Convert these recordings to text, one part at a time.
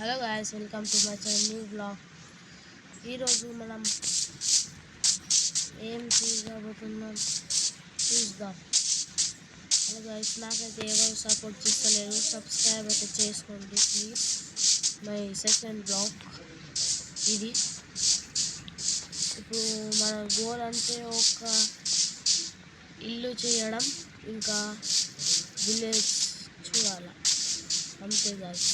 Hello guys, welcome to my channel new blog. ఈరోజు మనం ఏం చేయబోతున్నాం చూద్దాం. హలో గాయస్, నాకైతే ఎవరు సపోర్ట్ చేస్తలేరు. సబ్స్క్రైబ్ అయితే చేసుకోండి ప్లీజ్. మై సెకండ్ బ్లాగ్ ఇది. ఇప్పుడు మన గోల్ అంటే ఒక ఇల్లు చేయడం, ఇంకా విలేజ్ చూడాలి, అంతే గాయస్.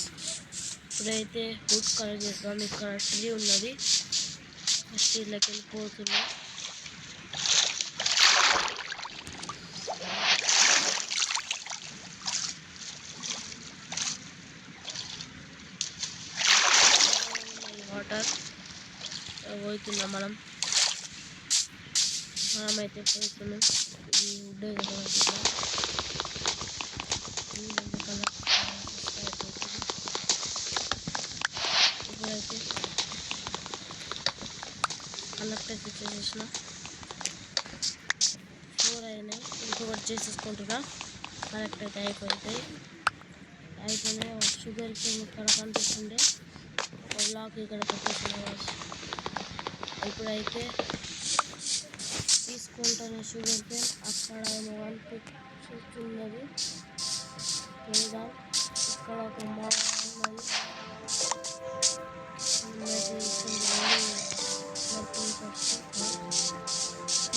ఇప్పుడైతే వుడ్ కలర్ చేద్దాం. ఇక్కడ ట్రీ ఉన్నది, ట్రీలోకి వెళ్ళిపోతున్నాం. వాటర్ పోతున్నాం, మనమైతే పోతున్నాం. ఇది వుడ్ కలర్ ఇప్పుడైతే కలెక్ట్ అయితే చేసేసిన 4 అయినాయి. ఇంకొకటి చేసేసుకుంటున్నా. కలెక్ట్ అయితే అయిపోయినాయి. షుగర్ కేన్ ఇక్కడ కనిపిస్తుండే ఒక బ్లాక్ ఇక్కడ పెట్టేసిన. ఇప్పుడైతే తీసుకుంటాను షుగర్ కేన్. అక్కడ ఏమో కనిపిస్తున్నది, చూద్దాం. ఇక్కడ ఒక మాల్ ఉన్నది.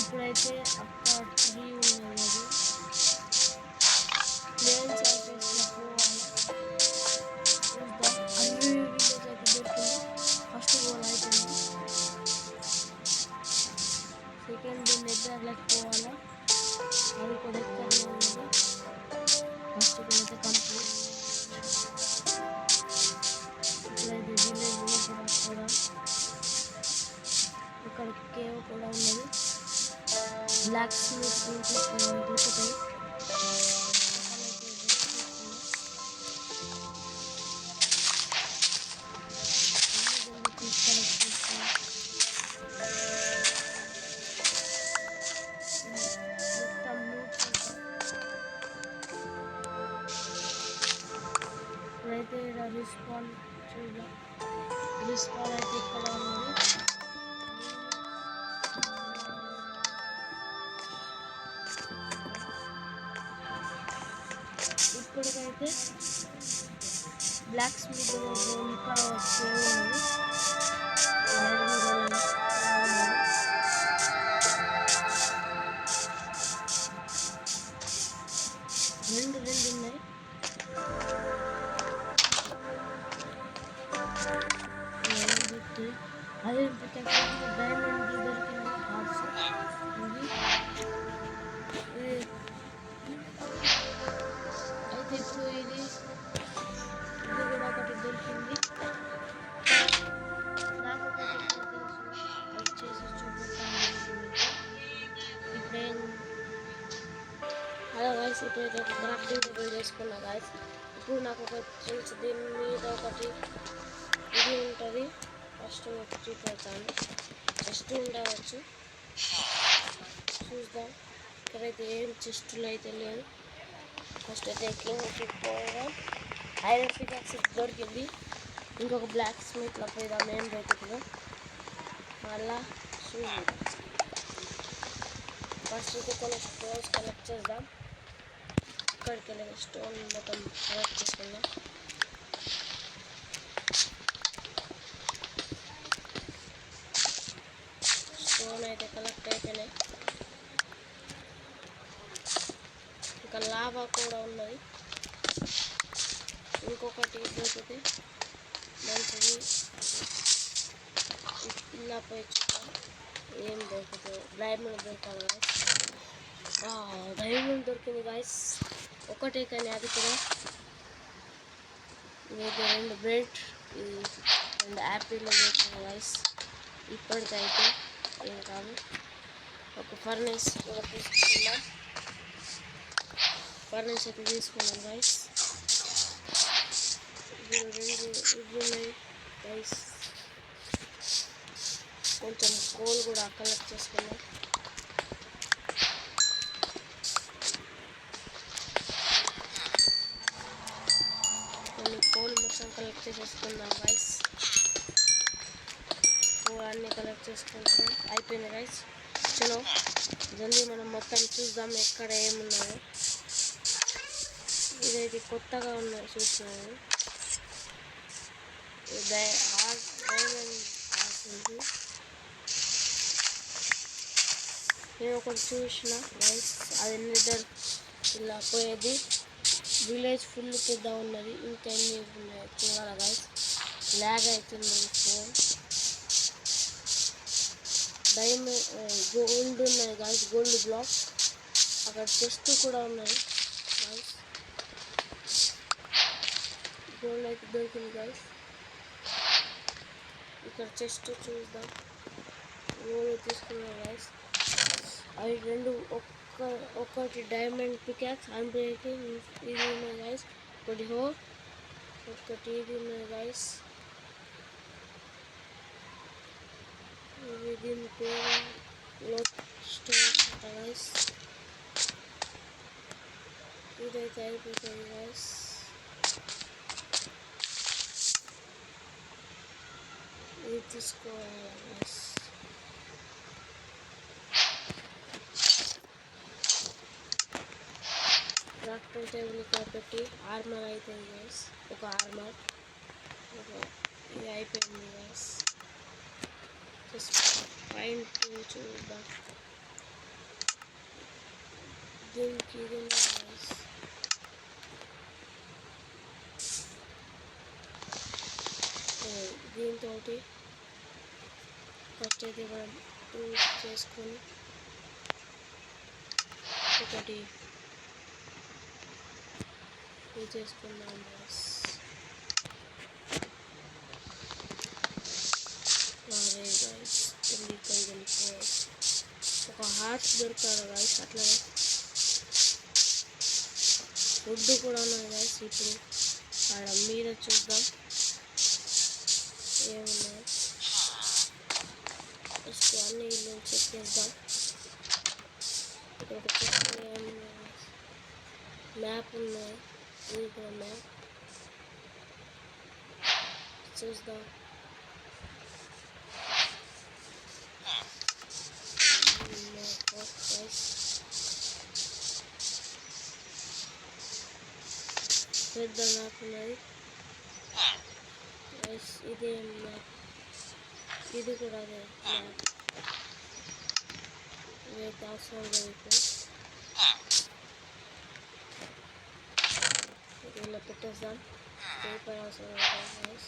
ఇప్పుడైతే అక్కడ ట్రీ ఉన్నది, ప్లేన్ సర్ఫేస్లో పోవాలి. చూద్దాం. అన్ని విలేజ్ అయితే దొరికింది. ఫస్ట్ గోల్ అయిపోయింది. సెకండ్ నెగ్గర్లకు పోవాలా, అది కూడా ఎక్కడనే ఉంది. ఫస్ట్ గోల్ అయితే కంప్లీట్. ఇప్పుడైతే విలేజ్లో కూడా ఇక్కడ కేవ్ కూడా ఉన్నది. బ్లాక్ స్మిత్ దొరుకుతాయి. ఇప్పుడైతే రిస్పాన్ చూద్దాం. రిస్పాన్ అయితే ఇక్కడ ఉన్నది. ఇప్పటికైతే బ్లాక్ స్మిత్ ఇంకా సేవ్ ఉన్నది. రెండు ఉన్నాయి. అదే డైమండ్ దొరికింది. హార్ట్స్ అయితే ఇప్పుడు ఇది కూడా ఒకటి దొరికింది. నాకు అది చేసి చూపిస్తాను. ఇప్పుడేం హలో గాయస్, ఇప్పుడైతే ఒక క్రాఫ్టింగ్ టేబుల్ చేసుకున్నా గాయస్. ఇప్పుడు నాకు ఒక తెలుసు, దీని మీద ఒకటి ఇది ఉంటుంది. ఫస్ట్ మీకు చూపెడతాను. చెస్ట్ ఉండవచ్చు, చూద్దాం. ఇక్కడైతే ఏం చెస్టులు అయితే లేదు. ఫస్ట్ అయితే కిందకి పోయినా ఐరన్ పికాక్స్ దొరికింది. ఇంకొక బ్లాక్ స్మిత్లో పోయిదాం ఏం దొరుకుతుందో. మళ్ళా చూద్దాం. ఫస్ట్ అయితే కొన్ని స్టోన్స్ కలెక్ట్ చేద్దాం. ఇక్కడికి వెళ్ళి స్టోన్ మొత్తం కలెక్ట్ చేసుకుందాం. స్టోన్ అయితే కలెక్ట్ అయిపోయినాయి. ఇంకా లావా కూడా ఉన్నది. ఇంకొకటి దొరికితే మంచిది. ఇలా పోయి చూద్దాం ఏం దొరుకుతుందో. డైమండ్ దొరకాలి గాయస్. డైమండ్ దొరికింది గాయస్, ఒకటే కానీ అది కూడా. ఇది 2 బ్రెడ్, 2 యాపిల్ దొరికింది గాయస్. ఇప్పటికైతే ఏం కాదు. ఒక ఫర్నేస్ కూడా తీసుకున్నాం. ఫర్నేస్ అయితే తీసుకున్నాం గాయస్. ఇవి ఉన్నాయి గైస్. కొంచెం కోల్ కూడా కలెక్ట్ చేసుకున్నాం. కొన్ని కోల్ మొత్తం కలెక్ట్ చేసేసుకుందాం గైస్. అన్నీ కలెక్ట్ చేసుకుంటాం. అయిపోయింది గైస్. చలో జల్దీ మనం మొత్తం చూద్దాం ఎక్కడ ఏమున్నాయో. ఇదైతే కొత్తగా ఉన్నాయి చూస్తున్నాను. డైమండ్ ఆసింది. నేను ఒకటి చూసిన గైస్, అది నిద్ర ఇలా పోయేది. విలేజ్ ఫుల్ పెద్ద ఉన్నది. ఇంకా ఎన్ని ఉన్నాయి చూడాలి గైస్. ల్యాగ్ అవుతుంది ఫోన్. డైమండ్ గోల్డ్ ఉన్నాయి గైస్, గోల్డ్ బ్లాక్. అక్కడ చెస్ట్ కూడా ఉన్నాయి గైస్. గోల్డ్ అయితే దొరికింది గైస్. ఇక్కడ చెస్ట్ చూద్దాం. గోల్డ్ తీసుకున్నాం గైస్. అవి రెండు ఒకటి డైమండ్ పికాక్స్ అన్బ్రేకింగ్ ఇది ఉన్నాయి గైస్. ఒకటి ఒకటి ఇది ఉన్నాయి గైస్. ఇది దీని పేరు లోడ్ స్టోన్స్ అంట గైస్. ఇదైతే అయిపోతుంది గైస్. ఇది తీసుకోవాలి గైస్. క్రాఫ్టింగ్ టేబుల్ ఇక్కడ పెట్టి ఆర్మర్ అవుతుంది గైస్. ఒక ఆర్మర్ ఇది అయిపోయింది గైస్. పాయింట్ చూద్దాం. దీనికి ఇది గైస్. దీంతో ఫస్ట్ అయితే మనం టూల్స్ చేసుకొని ఒకటి ఇది చేసుకున్నాం గైస్. గైస్ ఒక హార్స్ దొరకాలి గైస్. అట్లానే ఫుడ్ కూడా ఉన్నాయి గైస్. ఇప్పుడు ఆడ మీద చూద్దాం ఏమున్నాయి. ఫస్ట్ అన్ని ఇల్లు చెక్ చేద్దాం. ఇక్కడ ఒక చెక్ ఏమున్నాయి. మ్యాప్ ఉన్నాయి. ఇది కూడా మ్యాప్ చూద్దాం. పెద్ద మ్యాప్ ఉన్నది. ఇదే మ్యాప్. ఇది కూడా అదే మ్యాప్. ఇదైతే అవసరం లేదు. ఇలా పెట్టేద్దాం. పేపర్ అవసరం లేదు.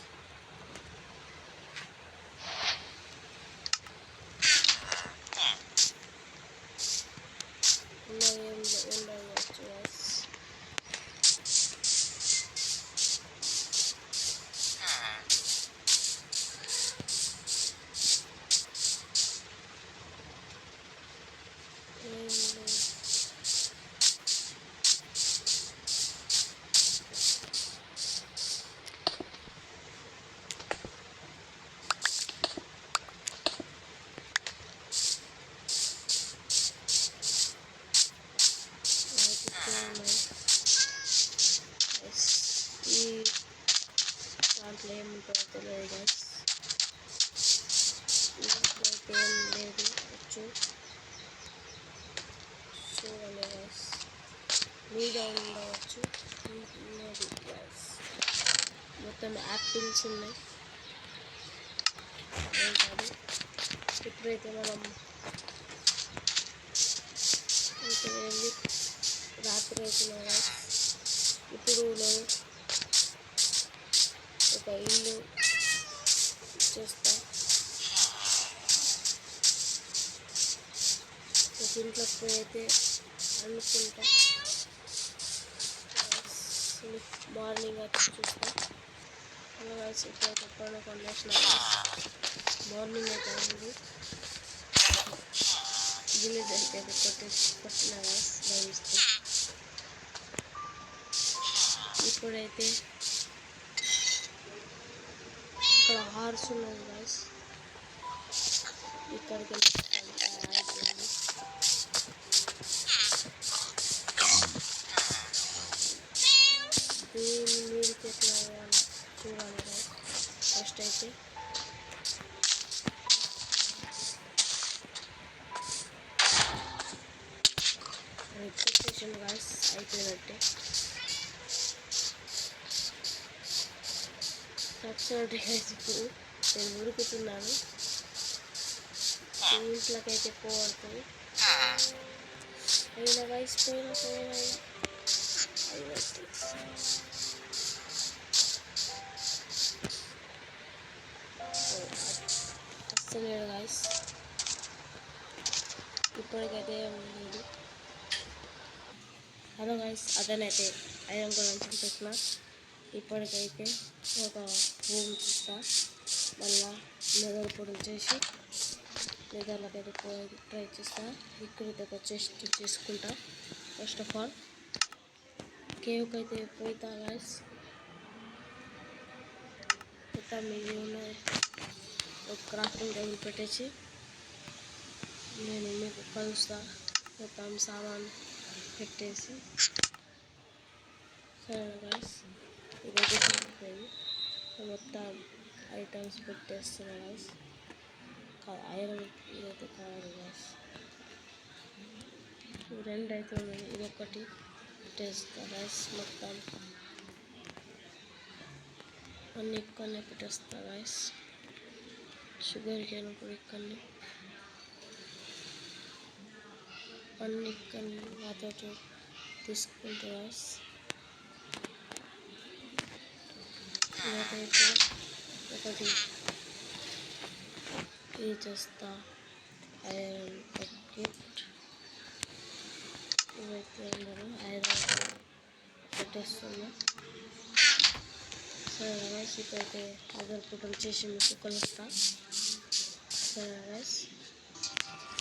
ఉండవచ్చు గైస్. దాంట్లో ఏముంటుందో తెలియదు గైస్. ఇంట్లో అయితే ఏం లేదు. వచ్చు చూడండి గైస్. మీద ఉండవచ్చు. లేదు గైస్. మొత్తం యాపిల్స్ ఉన్నాయి. ఇప్పుడైతే మనం ఇంకా వెళ్ళి రాత్రి అవుతున్నాయి గైస్. ఇప్పుడు నేను ఒక ఇల్లు చేస్తా. ఒక ఇంట్లో పోయి అయితే అనుకుంటా. మార్నింగ్ వచ్చి చూస్తా. అలా గైస్ ఇప్పుడైతే పండుకొని వేసిన మార్నింగ్ అయితే ఉంది. విలేజ్ అయితే కొట్టిన గైస్ భవిస్తూ. ఇప్పుడైతే ఇక్కడ హార్స్ ఉన్నది గైస్. ఇక్కడికి వెళ్ళి దీని మీదకి ఎట్లా చూడాలి guys. ఫస్ట్ అయితే రిజిస్ట్రేషన్ guys అయిపోయినట్టే. సబ్సిడీ guys ఇప్పుడు నేను ఉరుకుతున్నాను. ఇంట్లోకి అయితే పోవడుతుంది. అయినా guys పోయినా వస్తలేడు guys. ఇప్పటికైతే లేదు. హలో guys, అదనైతే ఐరన్ కూడా పెట్టిన. ఇప్పటికైతే ఒక రూమ్ చూస్తా, మళ్ళా నెదర్ పొడి చేసి నెదర్లోకి అయితే ట్రై చేస్తా. ఇక్కడైతే ఒక చెస్ట్ చేసుకుంటా. ఫస్ట్ ఆఫ్ ఆల్ కేవ్కి అయితే పోతా guys. మొత్తం మిగిలి ఉన్నాయి. ఒక క్రాఫ్టింగ్ టేబుల్ పెట్టేసి నేను మీకు కలుస్తా. మొత్తం సామాన్ పెట్టేసి సరే గాయస్, ఇదైతే సరిపోయింది. మొత్తం ఐటమ్స్ పెట్టేస్తున్నా గాయస్. ఐరన్ ఇదైతే కావాలి గాయస్. రెండు అయితే ఉన్నాయి, ఇదొకటి పెట్టేస్తా గాయస్. మొత్తం అన్నీ ఇక్కడనే పెట్టేస్తా గాయస్. షుగర్ కేన్ కూడా ఇక్కడనే, అన్నీ ఇక్కడనే నాతో తీసుకుంటా గాయస్. ఇదైతే ఒకటి ఇది చేస్తా, ఐరన్ బకెట్. ఇవైతే ఉండదు, ఐరన్ పెట్టేస్తున్నా. సరే గైస్, ఇప్పుడైతే అదర్ ఫోటోలు చేసి మీకు కలుస్తా. సరే గైస్.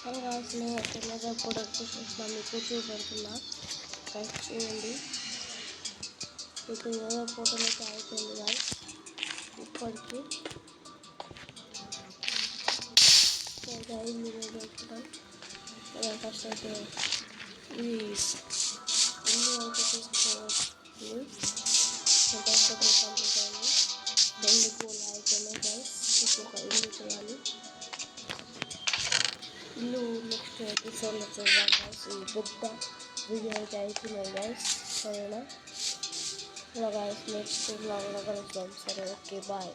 సరే గైస్, నేను అయితే అదర్ ఫోటో చేసేస్తా, మీకు చూపెడుతున్నా గైస్. చూడండి, ఇప్పుడు అదర్ ఫోటోలు అయితే అయిపోయింది గైస్. ఇప్పటికి మీరు చెప్తాం. ఫస్ట్ అయితే ఇది ఇల్లు అయితే చూసుకోవచ్చు. ఫస్ట్ కంప్లీట్ అయింది. 2 పూలు అయిపోయినాయి గైస్. ఇంకొక ఇల్లు చేయాలి. ఇల్లు నెక్స్ట్ ఎపిసోడ్లో చూద్దాం గైస్. ఈ పెద్ద వీడియో అయితే అయిపోయినాయి గైస్. సరేనా? ఇలా గైస్ నెక్స్ట్ బ్లాగ్లో కలుద్దాం. సరే, ఓకే, బాయ్.